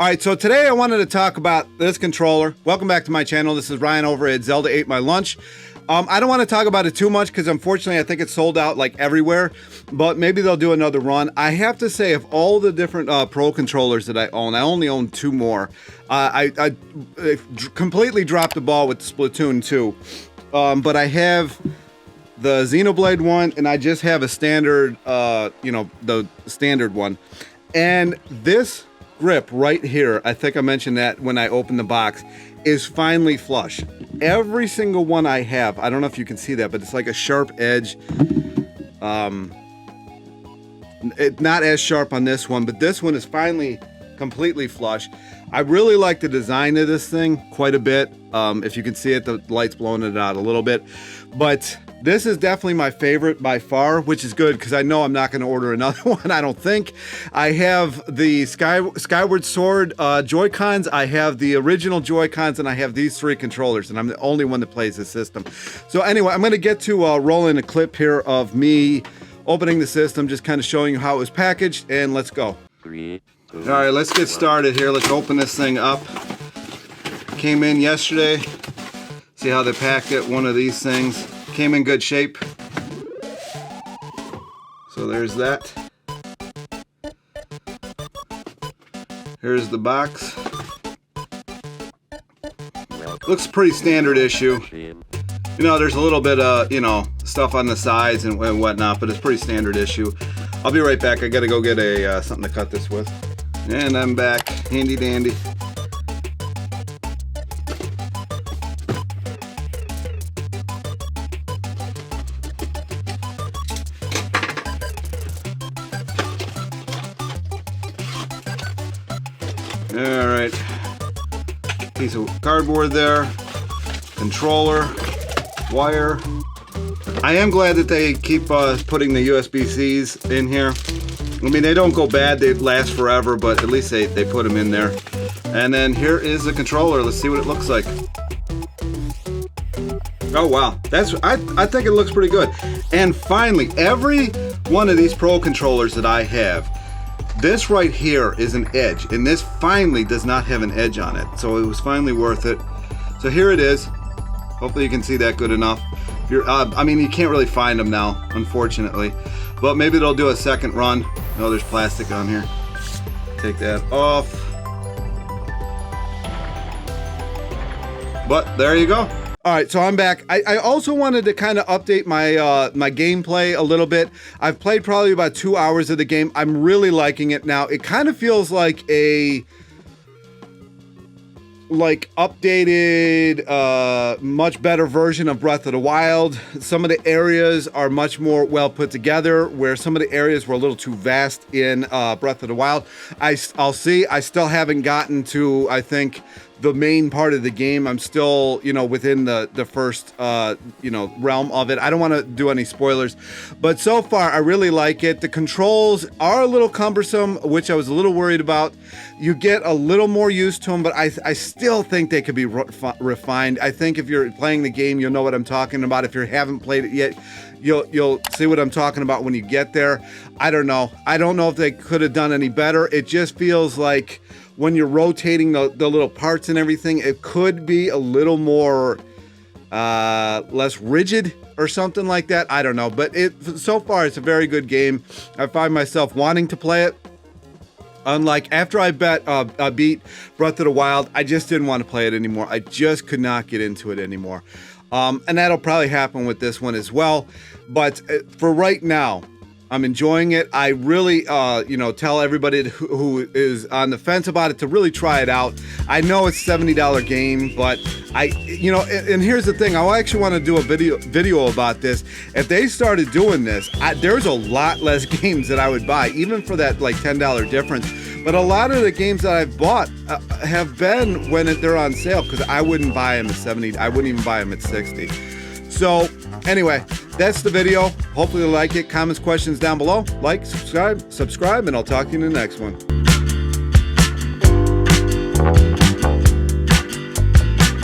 All right, so today I wanted to talk about this controller. Welcome back to my channel. This is Ryan over at Zelda Ate My Lunch. I don't want to talk about it too much because unfortunately I think it's sold out like everywhere, but maybe they'll do another run. I have to say, of all the different Pro controllers that I only own 2 more. I completely dropped the ball with the Splatoon 2, but I have the Xenoblade one, and I just have a standard, the standard one. And this grip right here, I think I mentioned that when I opened the box, is finally flush. Every single one I have, I don't know if you can see that, but it's like a sharp edge. It's not as sharp on this one, but this one is finally completely flush. I really like the design of this thing quite a bit. If you can see it, the light's blowing it out a little bit, but this is definitely my favorite by far, which is good because I know I'm not going to order another one. I don't think. I have the Skyward Sword Joy-Cons, I have the original Joy-Cons, and I have these 3 controllers, and I'm the only one that plays this system. So anyway, I'm going to get to rolling a clip here of me opening the system, just kind of showing you how it was packaged, and let's go. 3, 2, All right, let's get started here. Let's open this thing up. Came in yesterday. See how they packed it, one of these things. Came in good shape. So there's that. Here's the box. Looks pretty standard issue. You know, there's a little bit of, stuff on the sides and whatnot, but it's pretty standard issue. I'll be right back. I gotta go get a something to cut this with. And I'm back. Handy dandy. All right, piece of cardboard there, controller, wire. I am glad that they keep putting the USB-Cs in here. I mean, they don't go bad, they last forever, but at least they put them in there. And then here is the controller. Let's see what it looks like. Oh wow, I think it looks pretty good. And finally, every one of these Pro controllers that I have, this right here is an edge, and this finally does not have an edge on it, so it was finally worth it. So here it is. Hopefully you can see that good enough. I mean, you can't really find them now, unfortunately, but maybe they'll do a second run. Oh, there's plastic on here. Take that off. But there you go. All right, so I'm back. I also wanted to kind of update my my gameplay a little bit. I've played probably about 2 hours of the game. I'm really liking it now. It kind of feels like a updated, much better version of Breath of the Wild. Some of the areas are much more well put together, where some of the areas were a little too vast in Breath of the Wild. I'll see. I still haven't gotten to, I think, the main part of the game. I'm still, within the first, realm of it. I don't want to do any spoilers, but so far I really like it. The controls are a little cumbersome, which I was a little worried about. You get a little more used to them, but I still think they could be refined. I think if you're playing the game, you'll know what I'm talking about. If you haven't played it yet, you'll see what I'm talking about when you get there. I don't know. I don't know if they could have done any better. It just feels like when you're rotating the little parts and everything, it could be a little more less rigid or something like that. I don't know, but so far it's a very good game. I find myself wanting to play it. Unlike after I beat Breath of the Wild, I just didn't want to play it anymore. I just could not get into it anymore. And that'll probably happen with this one as well. But for right now, I'm enjoying it. I really, tell everybody who is on the fence about it to really try it out. I know it's a $70 game, but and here's the thing. I actually want to do a video about this. If they started doing this, there's a lot less games that I would buy, even for that like $10 difference. But a lot of the games that I've bought have been when they're on sale, because I wouldn't buy them at 70. I wouldn't even buy them at 60. So anyway, that's the video. Hopefully you like it. Comments, questions down below. Like, subscribe, and I'll talk to you in the next one.